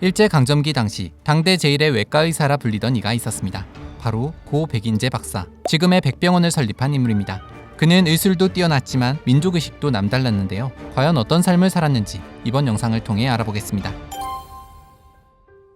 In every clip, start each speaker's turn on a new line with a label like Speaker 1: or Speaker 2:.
Speaker 1: 일제강점기 당시 당대 제1의 외과의사라 불리던 이가 있었습니다. 바로 고 백인재 박사, 지금의 백병원을 설립한 인물입니다. 그는 의술도 뛰어났지만 민족의식도 남달랐는데요. 과연 어떤 삶을 살았는지 이번 영상을 통해 알아보겠습니다.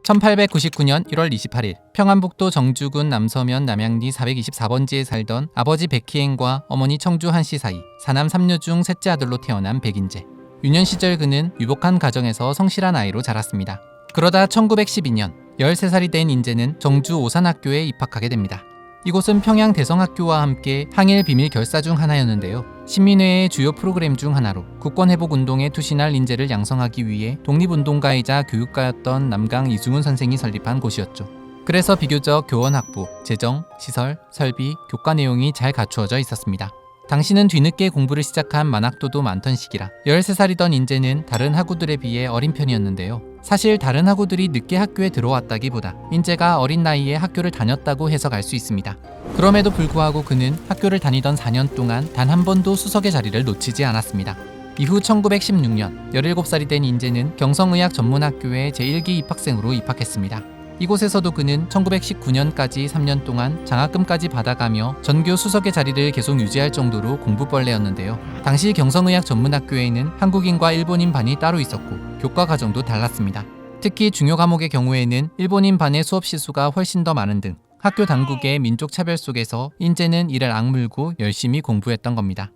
Speaker 1: 1899년 1월 28일 평안북도 정주군 남서면 남양리 424번지에 살던 아버지 백희행과 어머니 청주 한씨 사이 사남 3녀 중 셋째 아들로 태어난 백인재. 유년 시절 그는 유복한 가정에서 성실한 아이로 자랐습니다. 그러다 1912년 13살이 된 인재는 정주 오산학교에 입학하게 됩니다. 이곳은 평양 대성학교와 함께 항일 비밀 결사 중 하나였는데요. 신민회의 주요 프로그램 중 하나로 국권회복운동에 투신할 인재를 양성하기 위해 독립운동가이자 교육가였던 남강 이중훈 선생이 설립한 곳이었죠. 그래서 비교적 교원학부, 재정, 시설, 설비, 교과 내용이 잘 갖추어져 있었습니다. 당시는 뒤늦게 공부를 시작한 만학도도 많던 시기라 13살이던 인재는 다른 학우들에 비해 어린 편이었는데요. 사실 다른 학우들이 늦게 학교에 들어왔다기보다 인재가 어린 나이에 학교를 다녔다고 해석할 수 있습니다. 그럼에도 불구하고 그는 학교를 다니던 4년 동안 단 한 번도 수석의 자리를 놓치지 않았습니다. 이후 1916년 17살이 된 인재는 경성의학전문학교에 제1기 입학생으로 입학했습니다. 이곳에서도 그는 1919년까지 3년 동안 장학금까지 받아가며 전교 수석의 자리를 계속 유지할 정도로 공부벌레였는데요. 당시 경성의학전문학교에는 한국인과 일본인 반이 따로 있었고 교과 과정도 달랐습니다. 특히 중요 과목의 경우에는 일본인 반의 수업 시수가 훨씬 더 많은 등 학교 당국의 민족 차별 속에서 인재는 이를 악물고 열심히 공부했던 겁니다.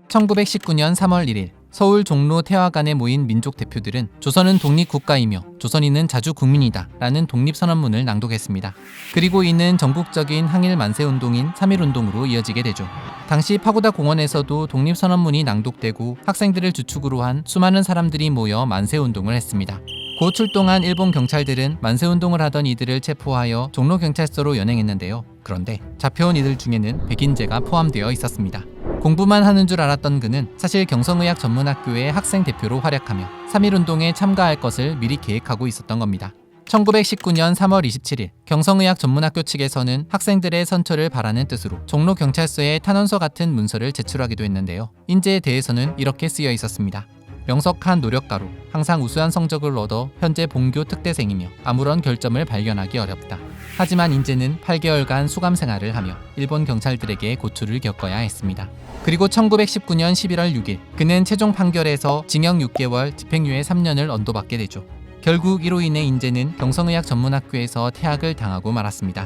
Speaker 1: 1919년 3월 1일 서울 종로 태화관에 모인 민족 대표들은 조선은 독립국가이며 조선인은 자주국민이다 라는 독립선언문을 낭독했습니다. 그리고 이는 전국적인 항일 만세운동인 3.1운동으로 이어지게 되죠. 당시 파고다 공원에서도 독립선언문이 낭독되고 학생들을 주축으로 한 수많은 사람들이 모여 만세운동을 했습니다. 곧 출동한 일본 경찰들은 만세운동을 하던 이들을 체포하여 종로경찰서로 연행했는데요. 그런데 잡혀온 이들 중에는 백인재가 포함되어 있었습니다. 공부만 하는 줄 알았던 그는 사실 경성의학전문학교의 학생 대표로 활약하며 3.1운동에 참가할 것을 미리 계획하고 있었던 겁니다. 1919년 3월 27일 경성의학전문학교 측에서는 학생들의 선처를 바라는 뜻으로 종로경찰서에 탄원서 같은 문서를 제출하기도 했는데요. 인재에 대해서는 이렇게 쓰여 있었습니다. 명석한 노력가로 항상 우수한 성적을 얻어 현재 본교 특대생이며 아무런 결점을 발견하기 어렵다. 하지만 인재는 8개월간 수감 생활을 하며 일본 경찰들에게 고초를 겪어야 했습니다. 그리고 1919년 11월 6일 그는 최종 판결에서 징역 6개월, 집행유예 3년을 언도받게 되죠. 결국 이로 인해 인재는 경성의학전문학교에서 퇴학을 당하고 말았습니다.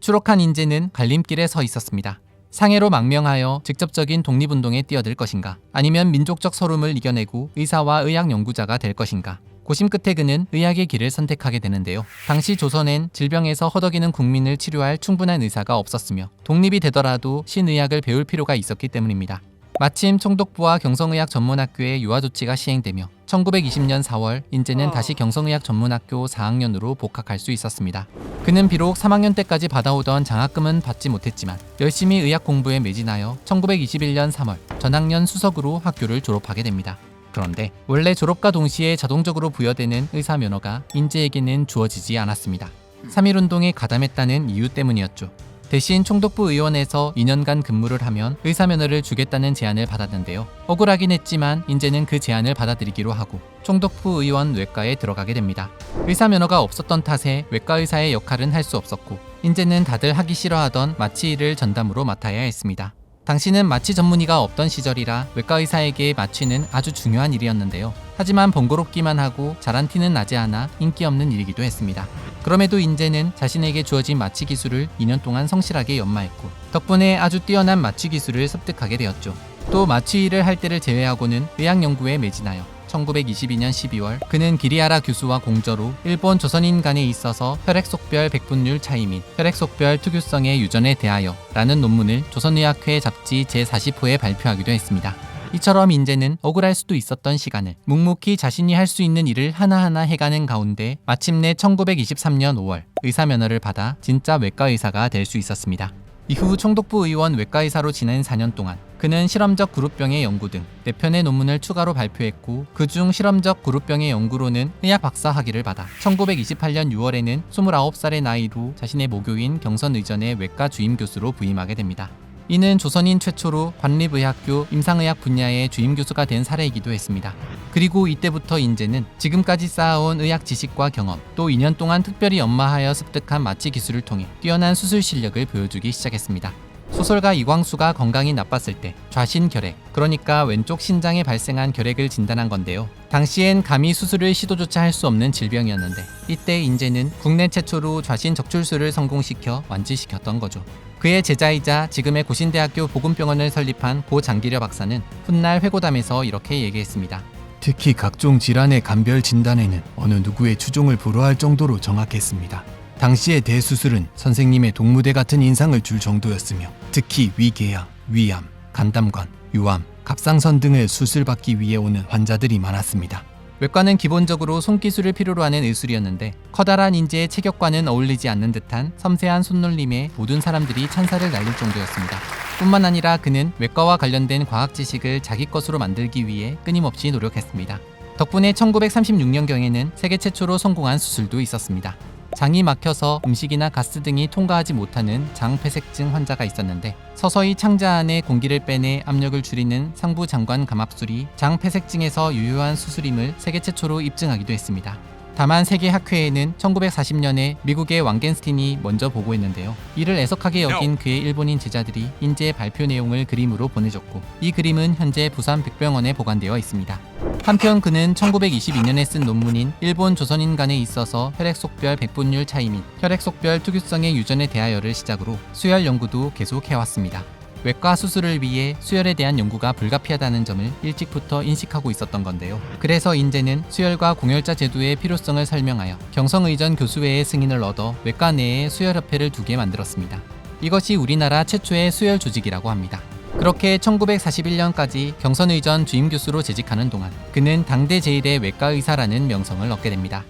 Speaker 1: 추록한 인재는 갈림길에 서 있었습니다. 상해로 망명하여 직접적인 독립운동에 뛰어들 것인가, 아니면 민족적 서름을 이겨내고 의사와 의학 연구자가 될 것인가. 고심 끝에 그는 의학의 길을 선택하게 되는데요. 당시 조선엔 질병에서 허덕이는 국민을 치료할 충분한 의사가 없었으며 독립이 되더라도 신의학을 배울 필요가 있었기 때문입니다. 마침 총독부와 경성의학전문학교의 유아 조치가 시행되며 1920년 4월 인재는 다시 경성의학전문학교 4학년으로 복학할 수 있었습니다. 그는 비록 3학년 때까지 받아오던 장학금은 받지 못했지만 열심히 의학 공부에 매진하여 1921년 3월 전학년 수석으로 학교를 졸업하게 됩니다. 그런데 원래 졸업과 동시에 자동적으로 부여되는 의사 면허가 인재에게는 주어지지 않았습니다. 3.1운동에 가담했다는 이유 때문이었죠. 대신 총독부 의원에서 2년간 근무를 하면 의사 면허를 주겠다는 제안을 받았는데요. 억울하긴 했지만 인재는 그 제안을 받아들이기로 하고 총독부 의원 외과에 들어가게 됩니다. 의사 면허가 없었던 탓에 외과 의사의 역할은 할 수 없었고 인재는 다들 하기 싫어하던 마취 일을 전담으로 맡아야 했습니다. 당시는 마취 전문의가 없던 시절이라 외과 의사에게 마취는 아주 중요한 일이었는데요. 하지만 번거롭기만 하고 잘한 티는 나지 않아 인기 없는 일이기도 했습니다. 그럼에도 인재는 자신에게 주어진 마취 기술을 2년 동안 성실하게 연마했고 덕분에 아주 뛰어난 마취 기술을 습득하게 되었죠. 또 마취 일을 할 때를 제외하고는 의학 연구에 매진하여 1922년 12월 그는 기리하라 교수와 공저로 일본 조선인 간에 있어서 혈액속별 백분율 차이 및 혈액속별 특유성의 유전에 대하여 라는 논문을 조선의학회 잡지 제40호에 발표하기도 했습니다. 이처럼 인재는 억울할 수도 있었던 시간을 묵묵히 자신이 할 수 있는 일을 하나하나 해가는 가운데 마침내 1923년 5월 의사 면허를 받아 진짜 외과 의사가 될 수 있었습니다. 이후 총독부 의원 외과의사로 지낸 4년 동안 그는 실험적 그룹병의 연구 등 4편의 논문을 추가로 발표했고 그중 실험적 그룹병의 연구로는 의학 박사 학위를 받아 1928년 6월에는 29살의 나이로 자신의 모교인 경선의전의 외과 주임 교수로 부임하게 됩니다. 이는 조선인 최초로 관립의학교 임상의학 분야의 주임 교수가 된 사례이기도 했습니다. 그리고 이때부터 인제는 지금까지 쌓아온 의학 지식과 경험, 또 2년 동안 특별히 연마하여 습득한 마취 기술을 통해 뛰어난 수술 실력을 보여주기 시작했습니다. 소설가 이광수가 건강이 나빴을 때 좌신결핵, 그러니까 왼쪽 신장에 발생한 결핵을 진단한 건데요. 당시엔 감히 수술을 시도조차 할 수 없는 질병이었는데 이때 인제는 국내 최초로 좌신 적출술을 성공시켜 완치시켰던 거죠. 그의 제자이자 지금의 고신대학교 보건병원을 설립한 고 장기려 박사는 훗날 회고담에서 이렇게 얘기했습니다.
Speaker 2: 특히 각종 질환의 감별 진단에는 어느 누구의 추종을 불허할 정도로 정확했습니다. 당시의 대수술은 선생님의 동무대 같은 인상을 줄 정도였으며 특히 위궤양, 위암, 간담관, 유암, 갑상선 등을 수술받기 위해 오는 환자들이 많았습니다.
Speaker 1: 외과는 기본적으로 손기술을 필요로 하는 의술이었는데 커다란 인재의 체격과는 어울리지 않는 듯한 섬세한 손놀림에 모든 사람들이 찬사를 날릴 정도였습니다. 뿐만 아니라 그는 외과와 관련된 과학 지식을 자기 것으로 만들기 위해 끊임없이 노력했습니다. 덕분에 1936년경에는 세계 최초로 성공한 수술도 있었습니다. 장이 막혀서 음식이나 가스 등이 통과하지 못하는 장폐색증 환자가 있었는데 서서히 창자 안에 공기를 빼내 압력을 줄이는 상부장관 감압술이 장폐색증에서 유효한 수술임을 세계 최초로 입증하기도 했습니다. 다만 세계학회에는 1940년에 미국의 왕겐스틴이 먼저 보고했는데요. 이를 애석하게 여긴 그의 일본인 제자들이 인제의 발표 내용을 그림으로 보내줬고 이 그림은 현재 부산 백병원에 보관되어 있습니다. 한편 그는 1922년에 쓴 논문인 일본 조선인 간에 있어서 혈액속별 백분율 차이 및 혈액속별 특유성의 유전에 대하여를 시작으로 수혈 연구도 계속해왔습니다. 외과 수술을 위해 수혈에 대한 연구가 불가피하다는 점을 일찍부터 인식하고 있었던 건데요. 그래서 인제는 수혈과 공혈자 제도의 필요성을 설명하여 경성의전 교수회의 승인을 얻어 외과 내에 수혈협회를 2개 만들었습니다. 이것이 우리나라 최초의 수혈 조직이라고 합니다. 그렇게 1941년까지 경선의전 주임교수로 재직하는 동안 그는 당대 제1의 외과의사라는 명성을 얻게 됩니다.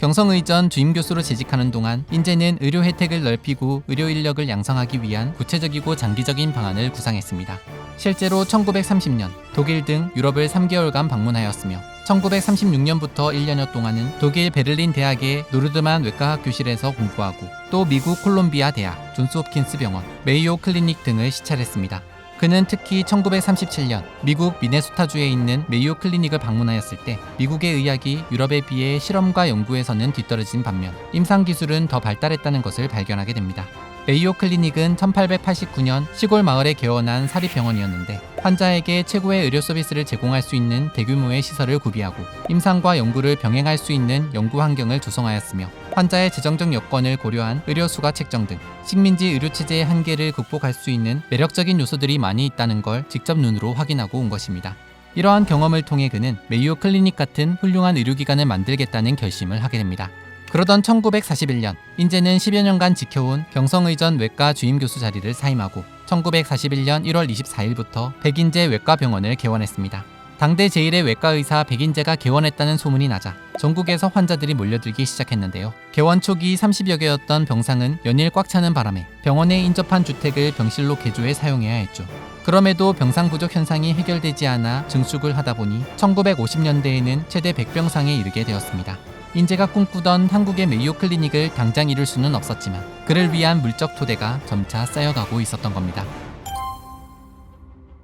Speaker 1: 경성의전 주임교수로 재직하는 동안 인제는 의료 혜택을 넓히고 의료 인력을 양성하기 위한 구체적이고 장기적인 방안을 구상했습니다. 실제로 1930년 독일 등 유럽을 3개월간 방문하였으며 1936년부터 1년여 동안은 독일 베를린 대학의 노르드만 외과학 교실에서 공부하고 또 미국 콜롬비아 대학, 존스홉킨스 병원, 메이오 클리닉 등을 시찰했습니다. 그는 특히 1937년 미국 미네소타주에 있는 메이오 클리닉을 방문하였을 때 미국의 의학이 유럽에 비해 실험과 연구에서는 뒤떨어진 반면 임상기술은 더 발달했다는 것을 발견하게 됩니다. 메이오 클리닉은 1889년 시골 마을에 개원한 사립병원이었는데 환자에게 최고의 의료 서비스를 제공할 수 있는 대규모의 시설을 구비하고 임상과 연구를 병행할 수 있는 연구 환경을 조성하였으며 환자의 재정적 여건을 고려한 의료수가 책정 등 식민지 의료체제의 한계를 극복할 수 있는 매력적인 요소들이 많이 있다는 걸 직접 눈으로 확인하고 온 것입니다. 이러한 경험을 통해 그는 메이오 클리닉 같은 훌륭한 의료기관을 만들겠다는 결심을 하게 됩니다. 그러던 1941년 인제는 10여 년간 지켜온 경성의전 외과 주임교수 자리를 사임하고 1941년 1월 24일부터 백인제 외과병원을 개원했습니다. 당대 제1의 외과의사 백인제가 개원했다는 소문이 나자 전국에서 환자들이 몰려들기 시작했는데요. 개원 초기 30여 개였던 병상은 연일 꽉 차는 바람에 병원에 인접한 주택을 병실로 개조해 사용해야 했죠. 그럼에도 병상 부족 현상이 해결되지 않아 증축을 하다 보니 1950년대에는 최대 100병상에 이르게 되었습니다. 인제가 꿈꾸던 한국의 메이오 클리닉을 당장 이룰 수는 없었지만 그를 위한 물적 토대가 점차 쌓여가고 있었던 겁니다.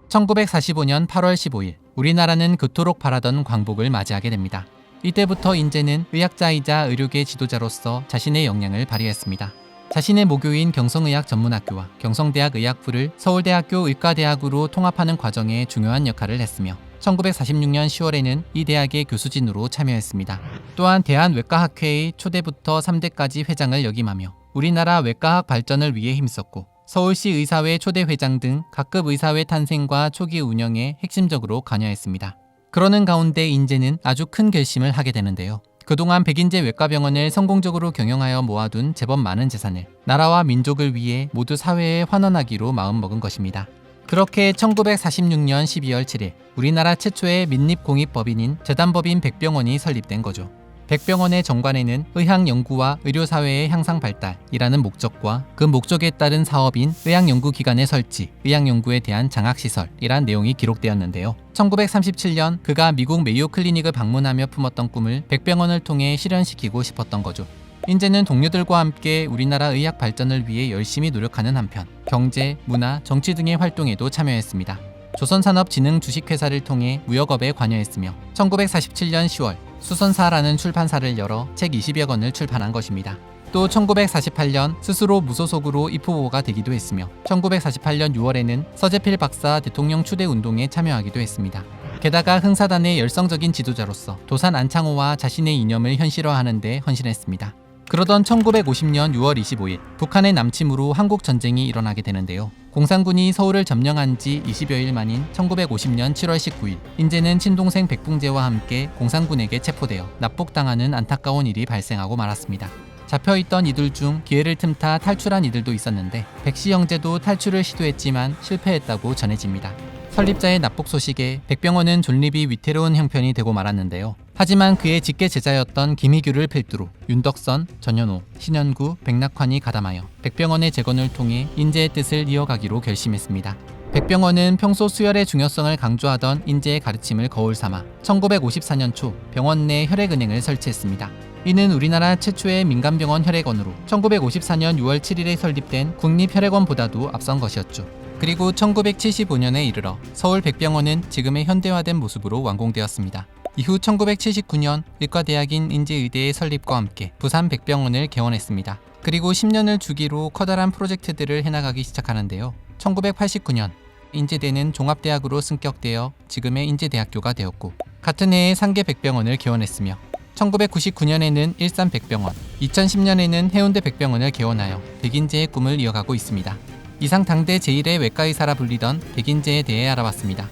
Speaker 1: 1945년 8월 15일 우리나라는 그토록 바라던 광복을 맞이하게 됩니다. 이때부터 인제는 의학자이자 의료계 지도자로서 자신의 역량을 발휘했습니다. 자신의 모교인 경성의학전문학교와 경성대학 의학부를 서울대학교 의과대학으로 통합하는 과정에 중요한 역할을 했으며 1946년 10월에는 이 대학의 교수진으로 참여했습니다. 또한 대한외과학회의 초대부터 3대까지 회장을 역임하며 우리나라 외과학 발전을 위해 힘썼고 서울시 의사회 초대 회장 등 각급 의사회 탄생과 초기 운영에 핵심적으로 관여했습니다. 그러는 가운데 인제는 아주 큰 결심을 하게 되는데요. 그동안 백인제 외과병원을 성공적으로 경영하여 모아둔 제법 많은 재산을 나라와 민족을 위해 모두 사회에 환원하기로 마음먹은 것입니다. 그렇게 1946년 12월 7일 우리나라 최초의 민립공익법인인 재단법인 백병원이 설립된 거죠. 백병원의 정관에는 의학연구와 의료사회의 향상 발달이라는 목적과 그 목적에 따른 사업인 의학연구기관의 설치, 의학연구에 대한 장학시설이란 내용이 기록되었는데요. 1937년 그가 미국 메이오 클리닉을 방문하며 품었던 꿈을 백병원을 통해 실현시키고 싶었던 거죠. 인제는 동료들과 함께 우리나라 의학 발전을 위해 열심히 노력하는 한편 경제, 문화, 정치 등의 활동에도 참여했습니다. 조선산업진흥 주식회사를 통해 무역업에 관여했으며 1947년 10월 수선사라는 출판사를 열어 책 20여 권을 출판한 것입니다. 또 1948년 스스로 무소속으로 입후보가 되기도 했으며 1948년 6월에는 서재필 박사 대통령 추대 운동에 참여하기도 했습니다. 게다가 흥사단의 열성적인 지도자로서 도산 안창호와 자신의 이념을 현실화하는 데 헌신했습니다. 그러던 1950년 6월 25일 북한의 남침으로 한국 전쟁이 일어나게 되는데요. 공산군이 서울을 점령한 지 20여일 만인 1950년 7월 19일 인제는 친동생 백붕제와 함께 공산군에게 체포되어 납북당하는 안타까운 일이 발생하고 말았습니다. 잡혀있던 이들 중 기회를 틈타 탈출한 이들도 있었는데 백씨 형제도 탈출을 시도했지만 실패했다고 전해집니다. 설립자의 납북 소식에 백병원은 존립이 위태로운 형편이 되고 말았는데요. 하지만 그의 직계 제자였던 김희규를 필두로 윤덕선, 전현호, 신현구, 백낙환이 가담하여 백병원의 재건을 통해 인제의 뜻을 이어가기로 결심했습니다. 백병원은 평소 수혈의 중요성을 강조하던 인제의 가르침을 거울 삼아 1954년 초 병원 내 혈액은행을 설치했습니다. 이는 우리나라 최초의 민간병원 혈액원으로 1954년 6월 7일에 설립된 국립혈액원보다도 앞선 것이었죠. 그리고 1975년에 이르러 서울 백병원은 지금의 현대화된 모습으로 완공되었습니다. 이후 1979년 의과대학인 인제의대의 설립과 함께 부산 백병원을 개원했습니다. 그리고 10년을 주기로 커다란 프로젝트들을 해나가기 시작하는데요. 1989년 인제대는 종합대학으로 승격되어 지금의 인제대학교가 되었고 같은 해에 상계 백병원을 개원했으며 1999년에는 일산 백병원, 2010년에는 해운대 백병원을 개원하여 백인제의 꿈을 이어가고 있습니다. 이상 당대 제1의 외과의사라 불리던 백인제에 대해 알아봤습니다.